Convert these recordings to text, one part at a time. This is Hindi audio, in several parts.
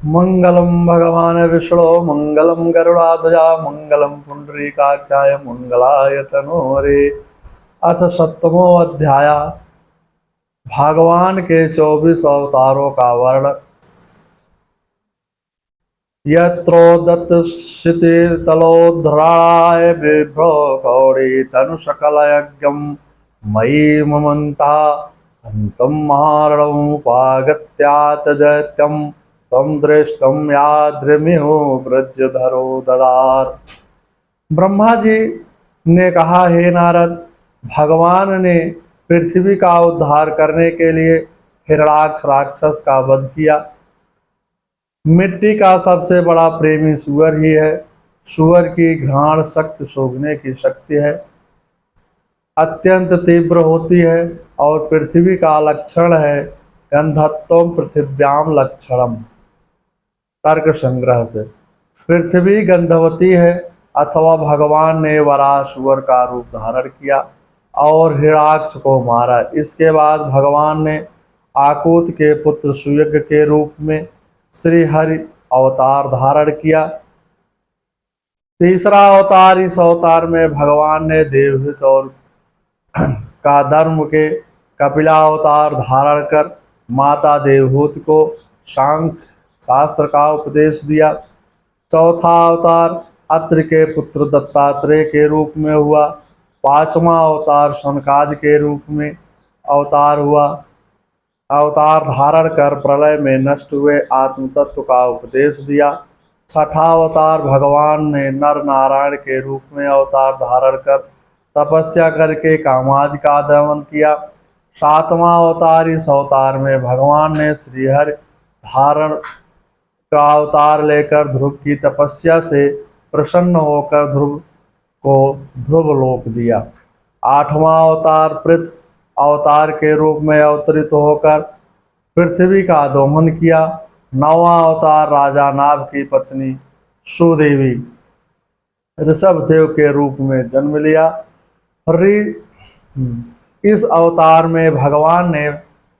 मंगलम भगवान विष्णु मंगलम गरुड़ाध्वजा मंगलम पुंडरीकाक्षाय मंगलाय तनोहरे। अथ सप्तमो अध्याय। भगवान के 24 अवतारों का वर्णन। यत्रोदत्तशितितलोद्धराय बिभ्रो गौरी तनुसकलयज्ञं मयि ममन्ता अन्तं महारणमुपागत्यात् दैत्यं त्वं दृष्टं यादृमिहो व्रजधरो ददार। ब्रह्मा जी ने कहा, हे नारद, भगवान ने पृथ्वी का उद्धार करने के लिए हिरणाक्ष राक्षस का वध किया। मिट्टी का सबसे बड़ा प्रेमी सूअर ही है। सूअर की घ्राण सख्त सूंघने की शक्ति है, अत्यंत तीव्र होती है और पृथ्वी का लक्षण है। गंधत्वम पृथिव्याम लक्षणम। तर्क संग्रह से पृथ्वी गंधवती है, अथवा भगवान ने वराह सूअर का रूप धारण किया और हिरणाक्ष को मारा। इसके बाद भगवान ने आकूत के पुत्र सुयज्ञ के रूप में श्री हरि अवतार धारण किया। तीसरा अवतार, इस अवतार में भगवान ने देवहित और का धर्म के कपिला अवतार धारण कर माता देवहूति को सांख्य शास्त्र का उपदेश दिया। चौथा अवतार अत्रि के पुत्र दत्तात्रेय के रूप में हुआ। पांचवा अवतार सनकादि के रूप में अवतार धारण कर प्रलय में नष्ट हुए आत्म तत्व का उपदेश दिया। छठा अवतार भगवान ने नर नारायण के रूप में अवतार धारण कर तपस्या करके कामादि का दमन किया। सातवां अवतार, इस अवतार में भगवान ने श्रीहरि धारण का अवतार लेकर ध्रुव की तपस्या से प्रसन्न होकर ध्रुव को ध्रुव लोक दिया। आठवां अवतार पृथ्वी अवतार के रूप में अवतरित होकर पृथ्वी का दोहन किया। नौवां अवतार राजा नाभ की पत्नी सुदेवी ऋषभ देव के रूप में जन्म लिया। इस अवतार में भगवान ने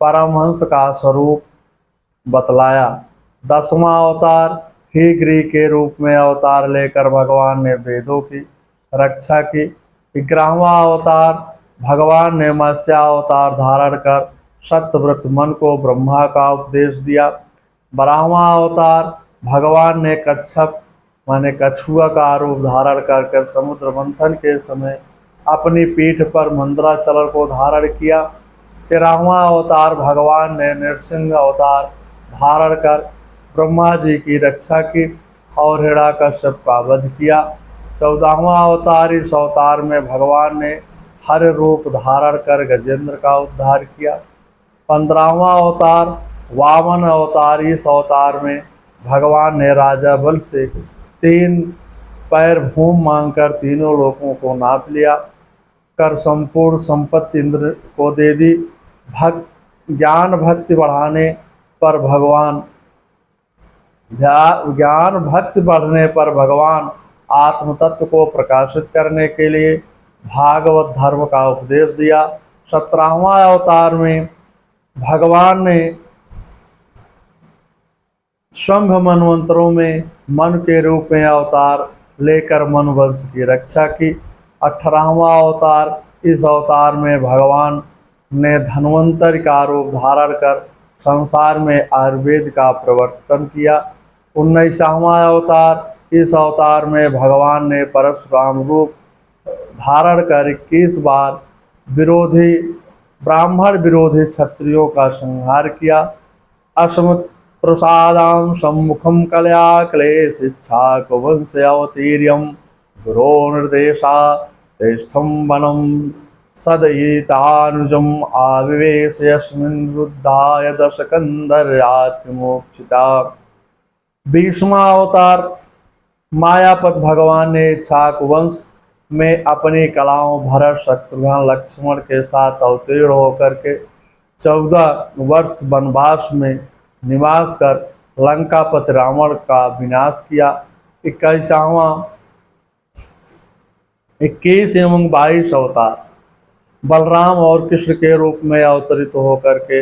परमहंस का स्वरूप बतलाया। 10वां अवतार हीग्री के रूप में अवतार लेकर भगवान ने वेदों की रक्षा की। 11वां अवतार भगवान ने मत्स्य अवतार धारण कर सत्यव्रत मन को ब्रह्मा का उपदेश दिया। 12वां अवतार भगवान ने कच्छप माने कछुआ का रूप धारण कर समुद्र मंथन के समय अपनी पीठ पर मंदराचल को धारण किया। 13वां अवतार भगवान ने नृसिंह अवतार धारण कर ब्रह्मा जी की रक्षा की और हिरण्याकश्यप का वध किया। 14वां अवतार, इस अवतार में भगवान ने हर रूप धारण कर गजेंद्र का उद्धार किया। 15वां अवतार वामन अवतार, इस अवतार में भगवान ने राजा बल से 3 पैर भूमि मांगकर तीनों लोकों को नाप लिया कर संपूर्ण संपत्ति इंद्र को दे दी। ज्ञान भक्ति बढ़ने पर भगवान आत्म तत्व को प्रकाशित करने के लिए भागवत धर्म का उपदेश दिया। 17वां अवतार में भगवान ने स्वंभ मनवंतरों में मन के रूप में अवतार लेकर मन वंश की रक्षा की। 18वां अवतार, इस अवतार में भगवान ने धन्वंतरि का रूप धारण कर संसार में आयुर्वेद का प्रवर्तन किया। 19वां अवतार, इस अवतार में भगवान ने परशुराम रूप धारण कर 21 बार ब्राह्मण विरोधी क्षत्रियों का संहार किया। अस्मत् प्रसादां सम्मुखं कलया क्लेश इच्छा कुवंश अवतीर्यं गुरो निर्देशा तेष्ठं वनं सदयितानुजम् आविवेश यस्मिन् रुद्धाय दशकंदर्यात्मोक्षिता। 20वां अवतार मायापत भगवान ने इक्ष्वाकु वंश में अपनी कलाओं भरत शत्रुघ्न लक्ष्मण के साथ अवतीर्ण होकर के 14 वर्ष वनवास में निवास कर लंकापति रावण का विनाश किया। 21 एवं 22 अवतार बलराम और कृष्ण के रूप में अवतरित होकर के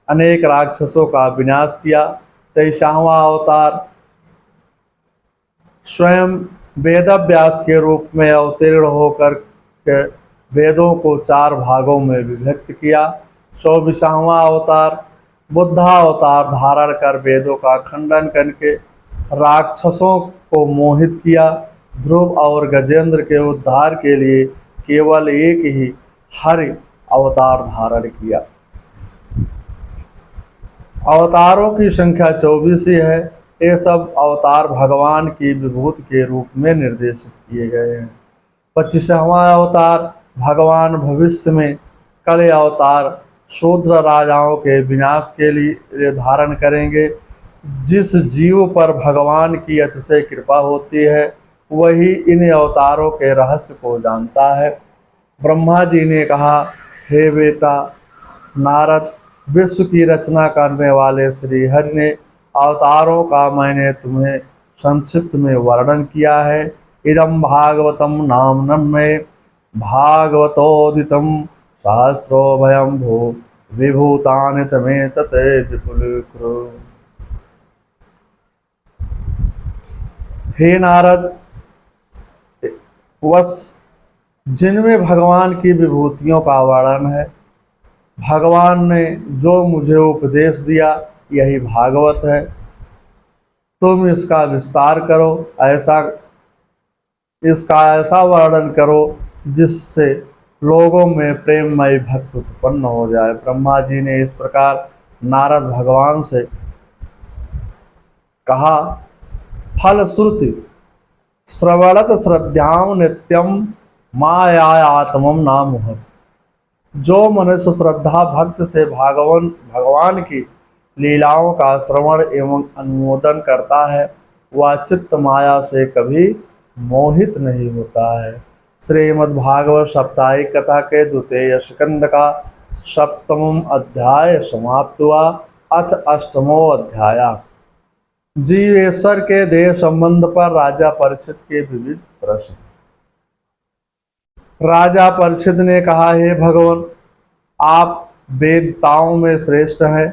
अनेक राक्षसों का विनाश किया। 23वां अवतार स्वयं वेदव्यास के रूप में अवतीर्ण होकर के वेदों को 4 भागों में विभक्त किया। 24वां अवतार बुद्धावतार धारण कर वेदों का खंडन करके राक्षसों को मोहित किया। ध्रुव और गजेंद्र के उद्धार के लिए केवल एक ही हरि अवतार धारण किया। अवतारों की संख्या 24 ही है। ये सब अवतार भगवान की विभूति के रूप में निर्देशित किए गए हैं। 25वां अवतार भगवान भविष्य में कल अवतार शूद्र राजाओं के विनाश के लिए धारण करेंगे। जिस जीव पर भगवान की अतिशय कृपा होती है वही इन अवतारों के रहस्य को जानता है। ब्रह्मा जी ने कहा, हे बेटा नारद, विश्व की रचना करने वाले श्री हरि ने अवतारों का मैंने तुम्हें संक्षिप्त में वर्णन किया है। इदम भागवतम नाम में भागवतोदितम सहस्रो भयम भू विभूतानि तमे तते विपुल कृ। हे नारद, वश जिनमें भगवान की विभूतियों का वर्णन है, भगवान ने जो मुझे उपदेश दिया यही भागवत है। तुम इसका विस्तार करो, इसका ऐसा वर्णन करो जिससे लोगों में प्रेममय भक्ति उत्पन्न हो जाए। ब्रह्मा जी ने इस प्रकार नारद भगवान से कहा, फलश्रुति श्रवणत श्रद्धाम नित्यम मायात्मम नामुहत। जो मनुष्य श्रद्धा भक्त से भगवान की लीलाओं का श्रवण एवं अनुमोदन करता है वह चित्त माया से कभी मोहित नहीं होता है। श्रीमद् भागवत साप्ताहिक कथा के 2 स्कंद का 7वां अध्याय समाप्त हुआ। अथ 8वां अध्याय जीवेश्वर के देह संबंध पर राजा परीक्षित के विविध प्रश्न। राजा परीक्षित ने कहा, हे भगवान, आप वेदताओं में श्रेष्ठ हैं।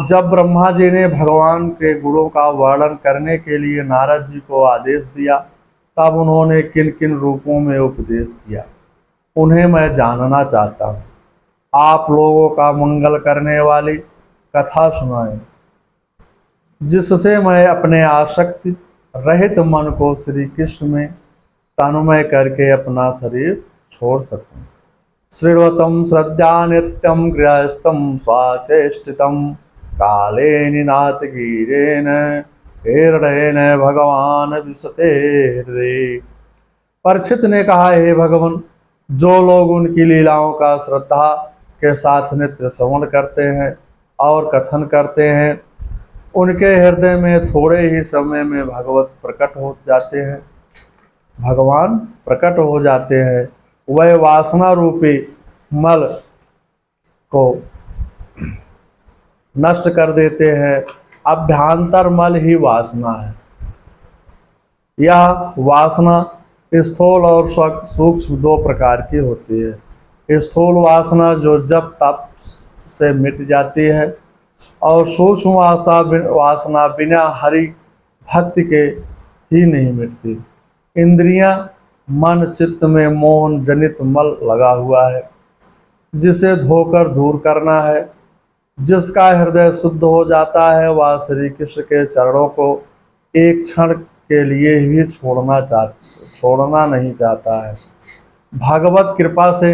जब ब्रह्मा जी ने भगवान के गुणों का वर्णन करने के लिए नारद जी को आदेश दिया तब उन्होंने किन किन रूपों में उपदेश किया, उन्हें मैं जानना चाहता हूँ। आप लोगों का मंगल करने वाली कथा सुनाएं जिससे मैं अपने आसक्ति रहित मन को श्री कृष्ण में तन्मय करके अपना शरीर छोड़ सकूं। श्रीवतम श्रद्धा नित्यम गृहस्थम स्वाचेष्टितम काले निनाथ गिरेन हृदयेन भगवान विशते हृदय। परीक्षित ने कहा, हे भगवान, जो लोग उनकी लीलाओं का श्रद्धा के साथ नित्य श्रवण करते हैं और कथन करते हैं उनके हृदय में थोड़े ही समय में भगवत प्रकट हो जाते हैं, भगवान प्रकट हो जाते हैं। वह वासना रूपी मल को नष्ट कर देते हैं। अभ्यांतर मल ही वासना है। यह वासना स्थूल और सूक्ष्म 2 प्रकार की होती है। स्थूल वासना जो जब तप से मिट जाती है और सूक्ष्म वासना बिना हरि भक्ति के ही नहीं मिटती। इंद्रियां, मन, चित्त में मोहन जनित मल लगा हुआ है जिसे धोकर दूर करना है। जिसका हृदय शुद्ध हो जाता है वह श्री कृष्ण के चरणों को एक क्षण के लिए भी छोड़ना नहीं चाहता है। भगवत कृपा से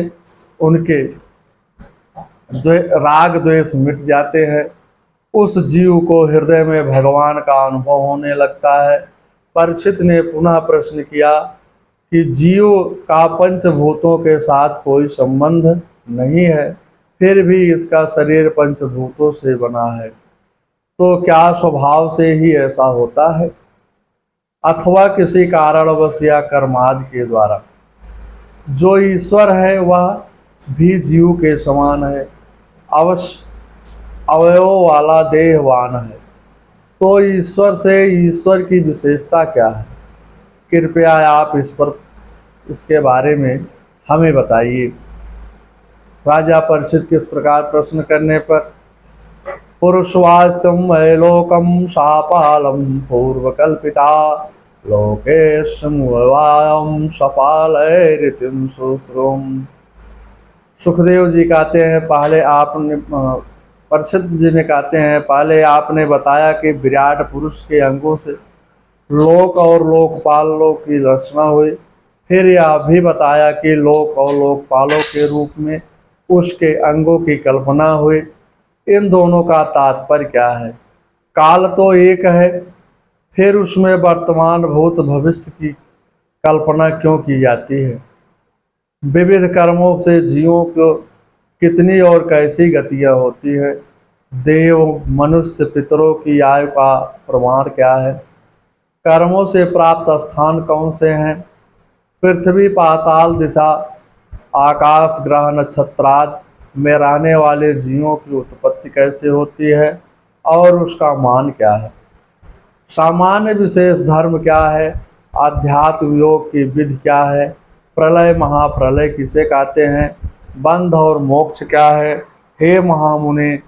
उनके राग द्वेष मिट जाते हैं। उस जीव को हृदय में भगवान का अनुभव होने लगता है। परीक्षित ने पुनः प्रश्न किया कि जीव का पंचभूतों के साथ कोई संबंध नहीं है, फिर भी इसका शरीर पंचभूतों से बना है, तो क्या स्वभाव से ही ऐसा होता है अथवा किसी कारणवश या कर्मादि के द्वारा? जो ईश्वर है वह भी जीव के समान है, अवयव वाला देहवान है। तो ईश्वर से ईश्वर की विशेषता क्या है? कृपया आप इसके बारे में हमें बताइए। राजा परीक्षित किस प्रकार प्रश्न करने पर पुरुषवास्यम वै लोकम सापालम पूर्वकल्पिता लोकेशम सपालयरितिम शुश्रुम। सुखदेव जी कहते हैं पहले आपने परीक्षित जी ने कहते हैं पहले आपने बताया कि विराट पुरुष के अंगों से लोक और लोकपालों की रचना हुई। फिर यह भी बताया कि लोक और लोकपालों के रूप में उसके अंगों की कल्पना हुई। इन दोनों का तात्पर्य क्या है? काल तो एक है, फिर उसमें वर्तमान भूत भविष्य की कल्पना क्यों की जाती है? विविध कर्मों से जीवों को कितनी और कैसी गतियाँ होती है? देव मनुष्य पितरों की आयु का प्रमाण क्या है? कर्मों से प्राप्त स्थान कौन से हैं? पृथ्वी पाताल दिशा आकाश ग्रह नक्षत्रादि में रहने वाले जीवों की उत्पत्ति कैसे होती है और उसका मान क्या है? सामान्य विशेष धर्म क्या है? आध्यात्म योग की विधि क्या है? प्रलय महाप्रलय किसे कहते हैं? बंध और मोक्ष क्या है? हे महामुनि,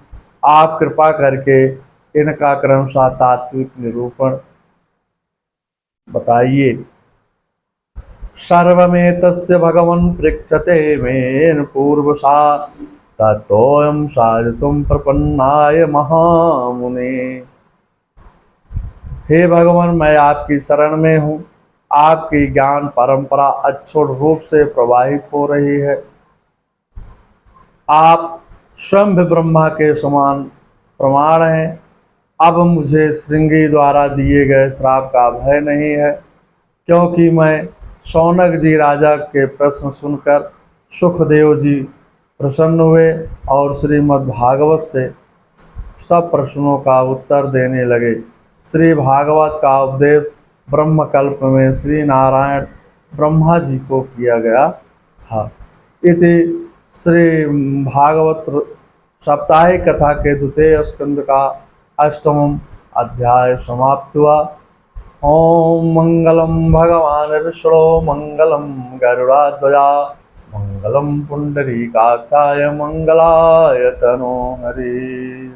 आप कृपा करके इनका क्रमशः तात्विक निरूपण बताइए। सर्वमेतस्य भगवन् पृच्छते मेन पूर्वसा ततोऽयं साधितुं प्रपन्नाय महामुने। हे भगवान, मैं आपकी शरण में हूँ। आपकी ज्ञान परंपरा अक्षुण रूप से प्रवाहित हो रही है। आप स्वयं ब्रह्मा के समान प्रमाण हैं। अब मुझे श्रृंगी द्वारा दिए गए श्राप का भय नहीं है, क्योंकि मैं शौनक जी राजा के प्रश्न सुनकर सुखदेव जी प्रसन्न हुए और श्रीमद् भागवत से सब प्रश्नों का उत्तर देने लगे। श्री भागवत का उपदेश ब्रह्मकल्प में श्री नारायण ब्रह्मा जी को किया गया था। इति श्री भागवत साप्ताहिक कथा के द्वितीय स्कंद का 8वां अध्याय समाप्त हुआ। ओम मंगलम भगवान विष्णु मंगलम गरुड़ाध्वजा मंगलम पुंडरीकाक्षाय मंगलाय तनो हरि।